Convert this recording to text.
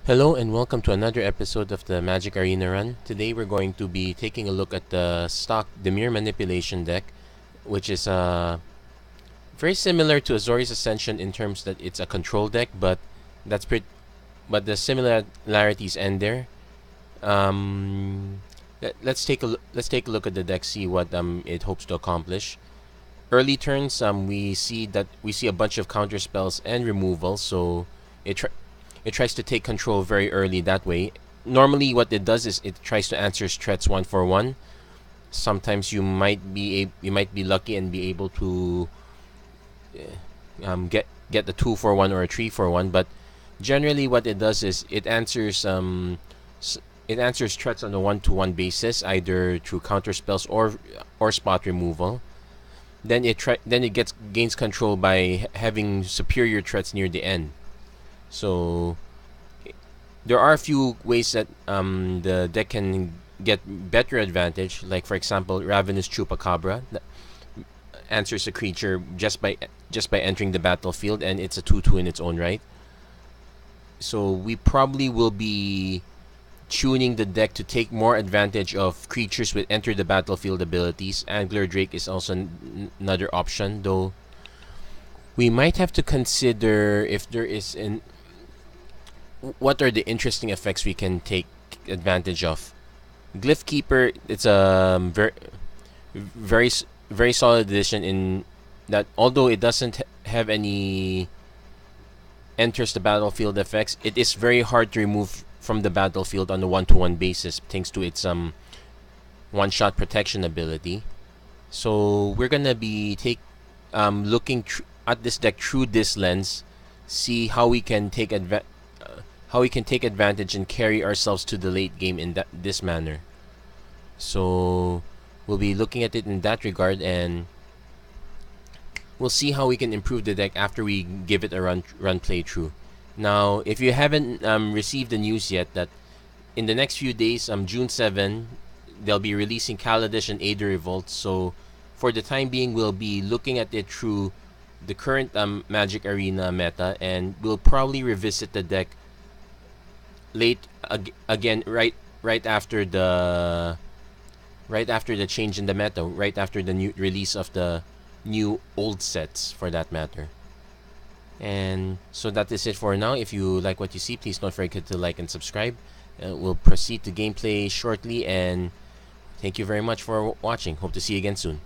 Hello and welcome to another episode of the Magic Arena Run. Today we're going to be taking a look at the stock Dimir Manipulation deck, which is very similar to Azori's Ascension in terms that it's a control deck, but but the similarities end there. Let's take a look at the deck, see what it hopes to accomplish. Early turns, we see a bunch of counter spells and removals, so it tries to take control very early that way. Normally what it does is it tries to answer threats one for one. Sometimes you might be lucky and be able to get the 2-for-1 or a 3-for-1, but generally what it does is it answers threats on a 1-to-1 basis, either through counter spells or spot removal. Then it gains control by having superior threats near the end. So there are a few ways that the deck can get better advantage. Like for example, Ravenous Chupacabra that answers a creature just by entering the battlefield, and it's a 2/2 in its own right. So we probably will be tuning the deck to take more advantage of creatures with enter the battlefield abilities. Angler Drake is also another option, though we might have to consider if there is what are the interesting effects we can take advantage of. Glyph Keeper, it's a very solid addition in that although it doesn't have any enters the battlefield effects, it is very hard to remove from the battlefield on a 1-to-1 basis thanks to its one-shot protection ability. So we're gonna be looking at this deck through this lens, see how we can take advantage and carry ourselves to the late game in this manner. So we'll be looking at it in that regard, and we'll see how we can improve the deck after we give it a run playthrough. Now, if you haven't received the news yet, that in the next few days, June 7, they'll be releasing Kaladesh and Aether Revolt. So for the time being, we'll be looking at it through the current Magic Arena meta, and we'll probably revisit the deck again right after the change in the meta, right after the new release of the new old sets for that matter. And so that is it for now. If you like what you see, please don't forget to like and subscribe. We'll proceed to gameplay shortly, and thank you very much for watching. Hope to see you again soon.